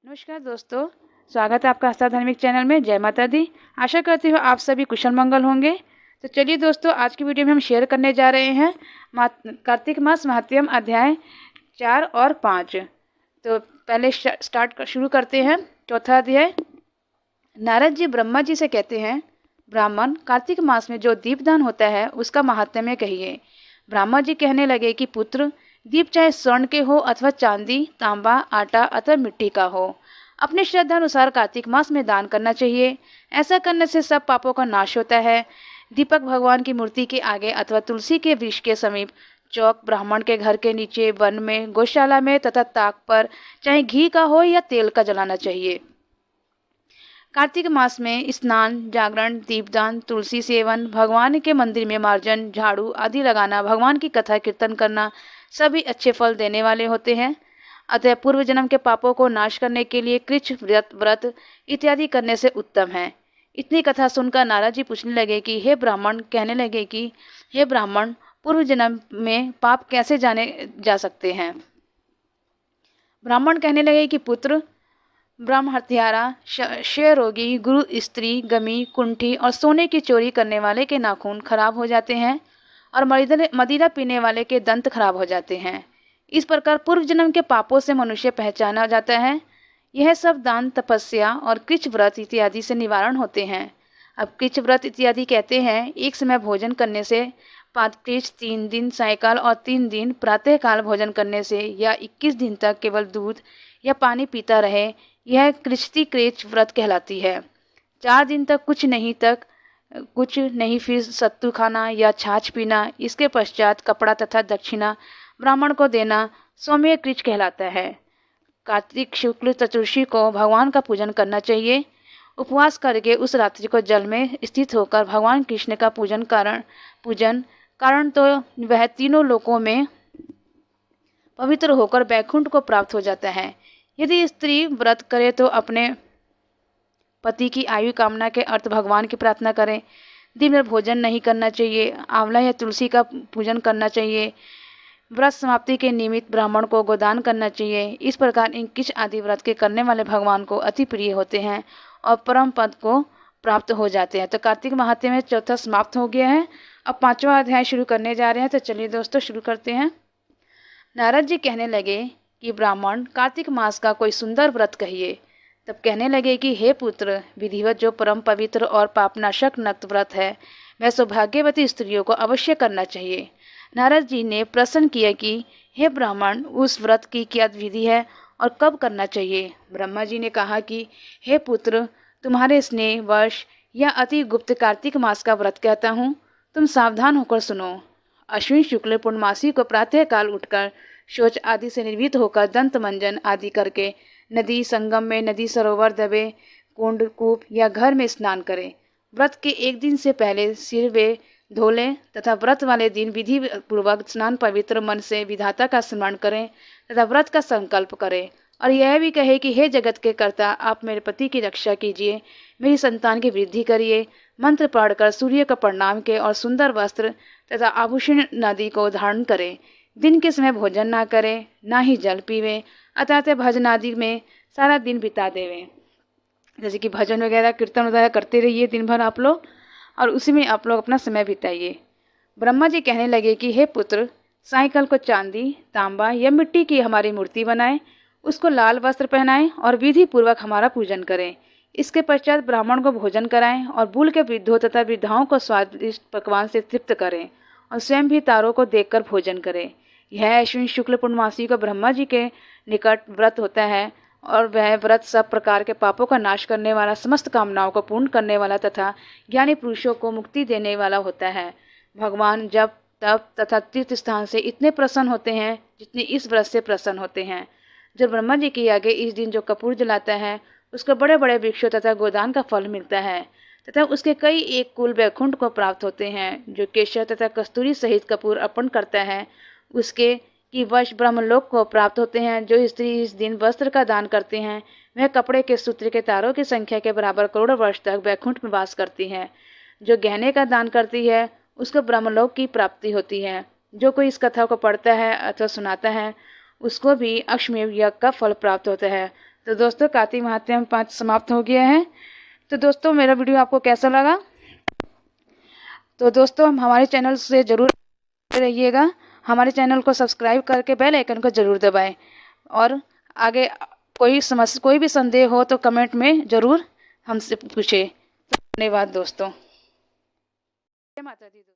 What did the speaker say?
नमस्कार दोस्तों, स्वागत है आपका आस्था धार्मिक चैनल में। जय माता दी। आशा करती हूँ आप सभी कुशल मंगल होंगे। तो चलिए दोस्तों, आज की वीडियो में हम शेयर करने जा रहे हैं कार्तिक मास महात्म्यम अध्याय 4 और 5। तो पहले शुरू करते हैं। चौथा अध्याय। नारद जी ब्रह्मा जी से कहते हैं, ब्राह्मण, कार्तिक मास में जो दीपदान होता है उसका महात्म्य कहिए। ब्रह्मा जी कहने लगे कि पुत्र, दीप चाहे स्वर्ण के हो अथवा चांदी, तांबा, आटा अथवा मिट्टी का हो, अपनी श्रद्धा अनुसार कार्तिक मास में दान करना चाहिए। ऐसा करने से सब पापों का नाश होता है। दीपक भगवान की मूर्ति के आगे अथवा तुलसी के वृक्ष के समीप, चौक, ब्राह्मण के घर के नीचे, वन में, गौशाला में तथा ताक पर चाहे घी का हो या तेल का जलाना चाहिए। कार्तिक मास में स्नान, जागरण, दीपदान, तुलसी सेवन, भगवान के मंदिर में मार्जन, झाड़ू आदि लगाना, भगवान की कथा कीर्तन करना सभी अच्छे फल देने वाले होते हैं। अतः पूर्व जन्म के पापों को नाश करने के लिए कृच्छ व्रत इत्यादि करने से उत्तम है। इतनी कथा सुनकर नारद जी पूछने लगे कि हे ब्राह्मण, पूर्व जन्म में पाप कैसे जाने जा सकते हैं। ब्राह्मण कहने लगे कि पुत्र, ब्रह्म हत्यारा, क्षय रोगी, गुरु स्त्री, गमी, कुंठी और सोने की चोरी करने वाले के नाखून खराब हो जाते हैं और मदिरा पीने वाले के दंत खराब हो जाते हैं। इस प्रकार पूर्व जन्म के पापों से मनुष्य पहचाना जाता है। यह सब दान, तपस्या और कृच्छ व्रत इत्यादि से निवारण होते हैं। अब कृच्छ व्रत इत्यादि कहते हैं, एक समय भोजन करने से, 3 दिन सायकाल और 3 दिन प्रातःकाल भोजन करने से, या 21 दिन तक केवल दूध या पानी पीता रहे, यह कृच्छ व्रत कहलाती है। 4 दिन तक कुछ नहीं, फिर सत्तू खाना या छाछ पीना, इसके पश्चात कपड़ा तथा दक्षिणा ब्राह्मण को देना सौम्य कृच्छ कहलाता है। कार्तिक शुक्ल चतुर्दशी को भगवान का पूजन करना चाहिए। उपवास करके उस रात्रि को जल में स्थित होकर भगवान कृष्ण का पूजन कारण तो वह तीनों लोकों में पवित्र होकर वैकुंठ को प्राप्त हो जाता है। यदि स्त्री व्रत करे तो अपने पति की आयु कामना के अर्थ भगवान की प्रार्थना करें। दिन भर भोजन नहीं करना चाहिए। आंवला या तुलसी का पूजन करना चाहिए। व्रत समाप्ति के निमित्त ब्राह्मण को गोदान करना चाहिए। इस प्रकार इन कृच्छ आदि व्रत के करने वाले भगवान को अति प्रिय होते हैं और परम पद को प्राप्त हो जाते हैं। तो कार्तिक महात्म्य में चौथा समाप्त हो गया है। अब 5वां अध्याय शुरू करने जा रहे हैं। तो चलिए दोस्तों, शुरू करते हैं। नारद जी कहने लगे कि ब्राह्मण, कार्तिक मास का कोई सुंदर व्रत कहिए। तब कहने लगे कि हे पुत्र, विधिवत जो परम पवित्र और पापनाशक नक्त व्रत है, वह सौभाग्यवती स्त्रियों को अवश्य करना चाहिए। नारद जी ने प्रश्न किया कि हे ब्राह्मण, उस व्रत की क्या विधि है और कब करना चाहिए। ब्रह्मा जी ने कहा कि हे पुत्र, तुम्हारे स्नेह वश या अति गुप्त कार्तिक मास का व्रत कहता हूँ। तुम सावधान होकर सुनो। अश्विन शुक्ल पूर्णमासी को प्रातःकाल उठकर शौच आदि से निर्भीत होकर दंत मंजन आदि करके नदी, संगम में, नदी, सरोवर, दबे, कुंड, कूप या घर में स्नान करें। व्रत के एक दिन से पहले सिर वे धो लें तथा व्रत वाले दिन विधि पूर्वक स्नान पवित्र मन से विधाता का स्मरण करें तथा व्रत का संकल्प करें और यह भी कहे कि हे जगत के कर्ता, आप मेरे पति की रक्षा कीजिए, मेरी संतान की वृद्धि करिए। मंत्र पढ़कर सूर्य का प्रणाम के और सुंदर वस्त्र तथा आभूषण नदी को धारण करें। दिन के समय भोजन ना करें, ना ही जल पीवें, अतः भजन आदि में सारा दिन बिता देवें। जैसे कि भजन वगैरह, कीर्तन वगैरह करते रहिए दिन भर आप लोग, और उसी में आप लोग अपना समय बिताइए। ब्रह्मा जी कहने लगे कि हे पुत्र, सायकाल को चांदी, तांबा या मिट्टी की हमारी मूर्ति बनाएं, उसको लाल वस्त्र पहनाएं और विधि पूर्वक हमारा पूजन करें। इसके पश्चात ब्राह्मण को भोजन कराएं और भूल के वृद्धों तथा वृद्धाओं को स्वादिष्ट पकवान से तृप्त करें और स्वयं भी तारों को देखकर भोजन करें। यह अश्विन शुक्ल पूर्णमासी को ब्रह्मा जी के निकट व्रत होता है और वह व्रत सब प्रकार के पापों का नाश करने वाला, समस्त कामनाओं को पूर्ण करने वाला तथा ज्ञानी पुरुषों को मुक्ति देने वाला होता है। भगवान जप, तप तथा तीर्थ स्थान से इतने प्रसन्न होते हैं जितने इस व्रत से प्रसन्न होते हैं। जब ब्रह्मा जी के आगे इस दिन जो कपूर जलाता है, उसको बड़े बड़े वृक्षों तथा गोदान का फल मिलता है तथा उसके कई एक कुल वैकुंठ को प्राप्त होते हैं। जो केशर तथा कस्तूरी सहित कपूर अर्पण करता है, उसके कि वश ब्रह्मलोक को प्राप्त होते हैं। जो स्त्री इस दिन वस्त्र का दान करते हैं, वह कपड़े के सूत्र के तारों की संख्या के बराबर करोड़ वर्ष तक वैकुंठ में वास करती है। जो गहने का दान करती है, उसको ब्रह्मलोक की प्राप्ति होती है। जो कोई इस कथा को पढ़ता है अथवा सुनाता है, उसको भी अश्वमेध यज्ञ का फल प्राप्त होता है तो दोस्तों कार्तिक महात्म्यम 5 समाप्त हो गया है। तो दोस्तों मेरा वीडियो आपको कैसा लगा? तो दोस्तों हमारे चैनल से ज़रूर रहिएगा, हमारे चैनल को सब्सक्राइब करके बेल आइकन को ज़रूर दबाएं और आगे कोई भी संदेह हो तो कमेंट में ज़रूर हमसे पूछें। धन्यवाद दोस्तों। जय माता दी।